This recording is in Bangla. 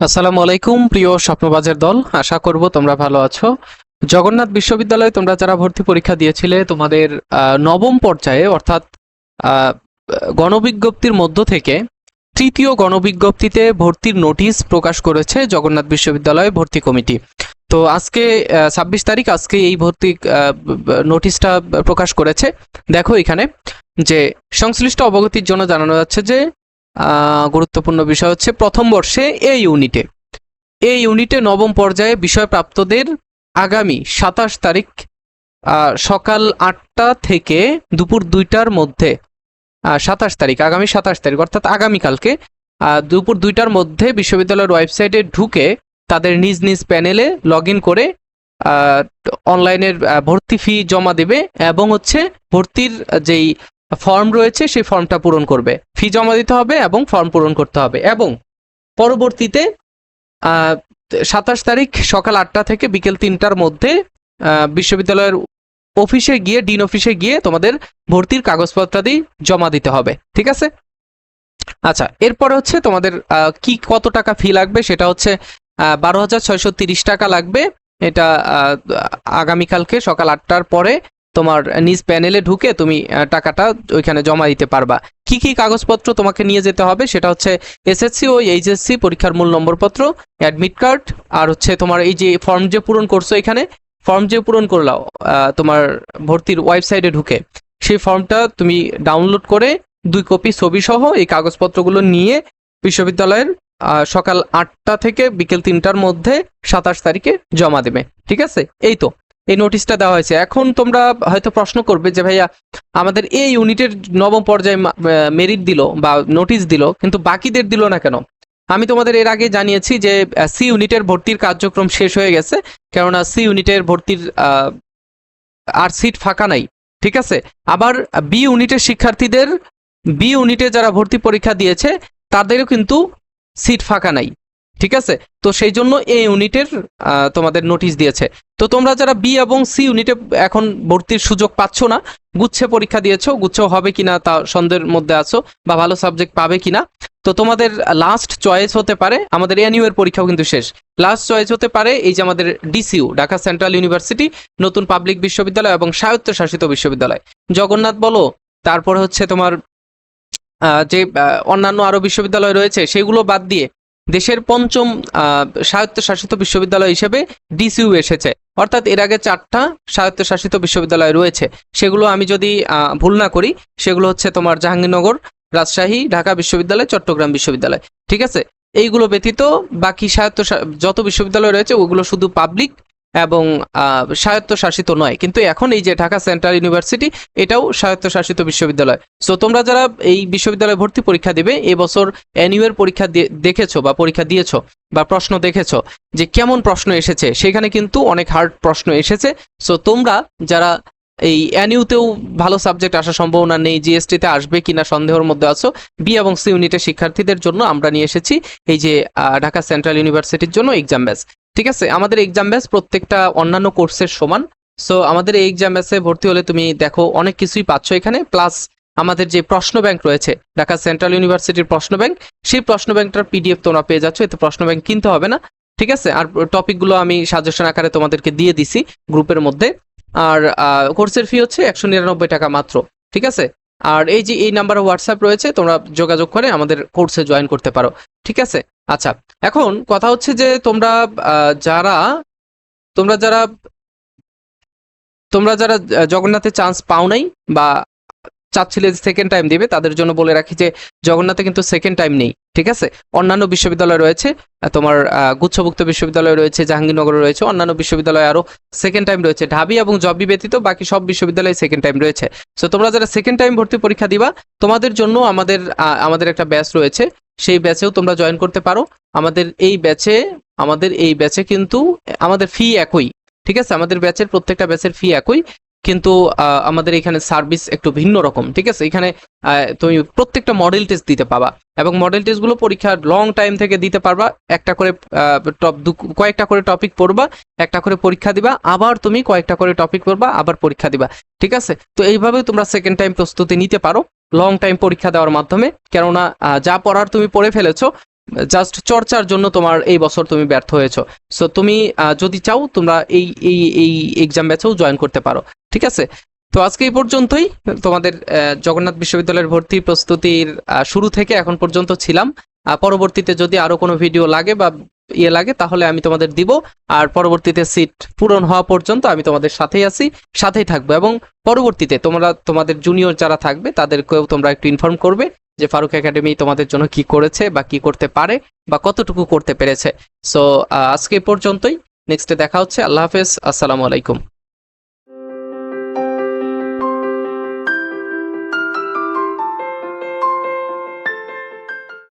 আসসালামু আলাইকুম প্রিয় স্বপ্নবাজের দল, আশা করব তোমরা ভালো আছো। জগন্নাথ বিশ্ববিদ্যালয়ে তোমরা যারা ভর্তি পরীক্ষা দিয়েছিলে তোমাদের নবম পর্যায়ে অর্থাৎ আহ, গণবিজ্ঞপ্তির মধ্য থেকে তৃতীয় গণবিজ্ঞপ্তিতে ভর্তির নোটিশ প্রকাশ করেছে জগন্নাথ বিশ্ববিদ্যালয় ভর্তি কমিটি। তো আজকে 26 তারিখ, আজকে এই ভর্তি নোটিশটা প্রকাশ করেছে। দেখো এখানে যে সংশ্লিষ্ট অবগতির জন্য জানানো যাচ্ছে যে গুরুত্বপূর্ণ বিষয় হচ্ছে প্রথম বর্ষে এই ইউনিটে নবম পর্যায়ে বিষয়প্রাপ্তদের আগামী 27 তারিখ সকাল 8টা থেকে দুপুর 2টার মধ্যে, 27 তারিখ আগামী 27 তারিখ অর্থাৎ আগামীকালকে দুপুর 2টার মধ্যে বিশ্ববিদ্যালয়ের ওয়েবসাইটে ঢুকে তাদের নিজ নিজ প্যানেলে লগ ইন করে অনলাইনের ভর্তি ফি জমা দেবে এবং হচ্ছে ভর্তির যেই ফর্ম রয়েছে সেই ফর্মটা পূরণ করবে। ফি জমা দিতে হবে এবং ফর্ম পূরণ করতে হবে এবং পরবর্তীতে 27 তারিখ সকাল 8টা থেকে বিকেল 3টার মধ্যে বিশ্ববিদ্যালয়ের অফিসে গিয়ে, ডিন অফিসে গিয়ে তোমাদের ভর্তির কাগজপত্রাদি জমা দিতে হবে। ঠিক আছে? আচ্ছা, এরপরে হচ্ছে তোমাদের কত টাকা ফি লাগবে সেটা হচ্ছে 12,630 টাকা লাগবে। এটা আগামীকালকে সকাল 8টার পরে তোমার নিজ প্যানেলে ঢুকে তুমি টাকাটা ওইখানে জমা দিতে পারবা। কি কি কাগজপত্র তোমাকে নিয়ে যেতে হবে সেটা হচ্ছে এসএসসি ও এইচএসসি পরীক্ষার মূল নম্বরপত্র, অ্যাডমিট কার্ড, আর হচ্ছে তোমার এই যে ফর্ম যে পূরণ করছো, এখানে ফর্ম যে পূরণ করলাও তোমার ভর্তির ওয়েবসাইটে ঢুকে, সেই ফর্মটা তুমি ডাউনলোড করে 2 কপি ছবি সহ এই কাগজপত্রগুলো নিয়ে বিশ্ববিদ্যালয়ের সকাল 8টা থেকে বিকেল 3টার মধ্যে 27 তারিখে জমা দেবে। ঠিক আছে? এই তো এই নোটিশটা দেওয়া হয়েছে। এখন তোমরা হয়তো প্রশ্ন করবে যে ভাইয়া আমাদের এই ইউনিটের নবম পর্যায়ে মেরিট দিল বা নোটিশ দিল, কিন্তু বাকিদের দিল না কেন? আমি তোমাদের এর আগে জানিয়েছি যে সি ইউনিটের ভর্তির কার্যক্রম শেষ হয়ে গেছে, কেননা সি ইউনিটের ভর্তির আর সিট ফাঁকা নাই। ঠিক আছে? আবার বি ইউনিটের শিক্ষার্থীদের, বি ইউনিটে যারা ভর্তি পরীক্ষা দিয়েছে তাদেরও কিন্তু সিট ফাঁকা নাই। ঠিক আছে? তো সেই জন্য এই ইউনিটের তোমাদের নোটিশ দিয়েছে। তো তোমরা যারা বি এবং সি ইউনিটে এখন ভর্তির সুযোগ পাচ্ছ না, গুচ্ছে পরীক্ষা দিয়েছো, গুচ্ছ হবে কিনা তা সন্দেহের মধ্যে আছো, বা ভালো সাবজেক্ট পাবে কিনা, তো তোমাদের লাস্ট চয়েস হতে পারে, আমাদের এনইউ এর পরীক্ষাও কিন্তু শেষ, লাস্ট চয়েস হতে পারে এই যে আমাদের ডিসিইউ, ঢাকা সেন্ট্রাল ইউনিভার্সিটি, নতুন পাবলিক বিশ্ববিদ্যালয় এবং স্বায়ত্তশাসিত বিশ্ববিদ্যালয়, জগন্নাথ বলো, তারপরে হচ্ছে তোমার যে অন্যান্য আরো বিশ্ববিদ্যালয় রয়েছে সেগুলো বাদ দিয়ে দেশের পঞ্চম স্বায়ত্তশাসিত বিশ্ববিদ্যালয় হিসেবে ডিসিইউ এসেছে। অর্থাৎ এর আগে 4টা স্বায়ত্তশাসিত বিশ্ববিদ্যালয় রয়েছে, সেগুলো আমি যদি ভুল না করি সেগুলো হচ্ছে তোমার জাহাঙ্গীরনগর, রাজশাহী, ঢাকা বিশ্ববিদ্যালয়, চট্টগ্রাম বিশ্ববিদ্যালয়। ঠিক আছে? এইগুলো ব্যতীত বাকি যত বিশ্ববিদ্যালয় রয়েছে ওগুলো শুধু পাবলিক এবং স্বায়ত্তশাসিত নয়। কিন্তু এখন এই যে ঢাকা সেন্ট্রাল ইউনিভার্সিটি, এটাও স্বায়ত্তশাসিত বিশ্ববিদ্যালয়। সো তোমরা যারা এই বিশ্ববিদ্যালয়ে ভর্তি পরীক্ষা দেবে, এবছর এনইউ এর পরীক্ষা দেখেছো বা পরীক্ষা দিয়েছো বা প্রশ্ন দেখেছো যে কেমন প্রশ্ন এসেছে, সেখানে কিন্তু অনেক হার্ড প্রশ্ন এসেছে। সো তোমরা যারা এই এনইউতেও ভালো সাবজেক্ট আসার সম্ভাবনা নেই, জিএসটিতে আসবে কিনা সন্দেহের মধ্যে আছো, বি এবং সি ইউনিটের শিক্ষার্থীদের জন্য আমরা নিয়ে এসেছি এই যে ঢাকা সেন্ট্রাল ইউনিভার্সিটির জন্য এক্সাম ব্যাচ। ঠিক আছে? আমাদের এক্সাম ব্যাচ প্রত্যেকটা অন্যান্য কোর্সের সমান। সো আমাদের এই এক্সাম ব্যাচে ভর্তি হলে তুমি দেখো অনেক কিছুই পাচ্ছ এখানে, প্লাস আমাদের যে প্রশ্ন ব্যাংক রয়েছে, ঢাকা সেন্ট্রাল ইউনিভার্সিটির প্রশ্ন ব্যাংক, সেই প্রশ্ন ব্যাংকটার পিডিএফ তোমরা পেয়ে যাচ্ছ, এতে প্রশ্ন ব্যাংক কিনতে হবে না। ঠিক আছে? আর টপিকগুলো আমি সাজেশন আকারে তোমাদেরকে দিয়ে দিছি গ্রুপের মধ্যে। আর কোর্সের ফি হচ্ছে 199 টাকা মাত্র। ঠিক আছে? আর এই যে এই নাম্বারে হোয়াটসঅ্যাপ রয়েছে, তোমরা যোগাযোগ করে আমাদের কোর্সে জয়েন করতে পারো। ঠিক আছে? আচ্ছা, এখন কথা হচ্ছে যে তোমরা যারা তোমরা যারা তোমরা যারা জগন্নাথে চান্স পাও নাই বা চাচ্ছিলে সেকেন্ড টাইম দিবে, তাদের জন্য বলে রাখি যে জগন্নাথে কিন্তু সেকেন্ড টাইম নেই। ঠিক আছে? অন্যান্য বিশ্ববিদ্যালয় রয়েছে, তোমার গুচ্ছভুক্ত বিশ্ববিদ্যালয় রয়েছে, জাহাঙ্গীরনগর রয়েছে, অন্যান্য বিশ্ববিদ্যালয় আরো সেকেন্ড টাইম রয়েছে, ঢাবি এবং জবি ব্যতীত বাকি সব বিশ্ববিদ্যালয়ে সেকেন্ড টাইম রয়েছে। সো তোমরা যারা সেকেন্ড টাইম ভর্তি পরীক্ষা দিবা, তোমাদের জন্য আমাদের একটা ব্যাচ রয়েছে, সেই ব্যাচেও তোমরা জয়েন করতে পারো। আমাদের এই ব্যাচে কিন্তু আমাদের ফি একই। ঠিক আছে? আমাদের ব্যাচের প্রত্যেকটা ব্যাচের ফি একই, কিন্তু আমাদের এখানে সার্ভিস একটু ভিন্ন রকম। ঠিক আছে? এখানে তুমি প্রত্যেকটা মডেল টেস্ট দিতে পাবা এবং মডেল টেস্টগুলো পরীক্ষার লং টাইম থেকে দিতে পারবা। একটা করে কয়েকটা করে টপিক পড়বা, একটা করে পরীক্ষা দিবা, আবার তুমি কয়েকটা করে টপিক পড়বা, আবার পরীক্ষা দিবা। ঠিক আছে? তো এইভাবে তোমরা সেকেন্ড টাইম প্রস্তুতি নিতে পারো লং টাইম পরীক্ষা দেওয়ার মাধ্যমে, কেননা যা পড়ার তুমি পড়ে ফেলেছো, জাস্ট চর্চার জন্য তোমার এই বছর তুমি ব্যর্থ হয়েছো। সো তুমি যদি চাও তোমরা এই এই এই এক্সাম ব্যাচেও জয়েন করতে পারো, ঠিক আছে? তো আজকে এই পর্যন্তই। তোমাদের জগন্নাথ বিশ্ববিদ্যালয়ের ভর্তি প্রস্তুতির শুরু থেকে এখন পর্যন্ত ছিলাম। পরবর্তীতে যদি আরো কোনো ভিডিও লাগে বা লাগে তাহলে আমি তোমাদের দিব। আর পরবর্তীতে সিট পূরণ হওয়া পর্যন্ত আমি তোমাদের সাথেই আছি, সাথেই থাকবো। এবং পরবর্তীতে তোমরা তোমাদের জুনিয়র যারা থাকবে তাদেরকেও তোমরা একটু ইনফর্ম করবে যে ফারুক একাডেমি তোমাদের জন্য কি করেছে বা কি করতে পারে বা কতটুকু করতে পেরেছে। সো আজকে এই পর্যন্তই। নেক্সটে দেখা হচ্ছে। আল্লাহ হাফেজ, আসসালামু আলাইকুম।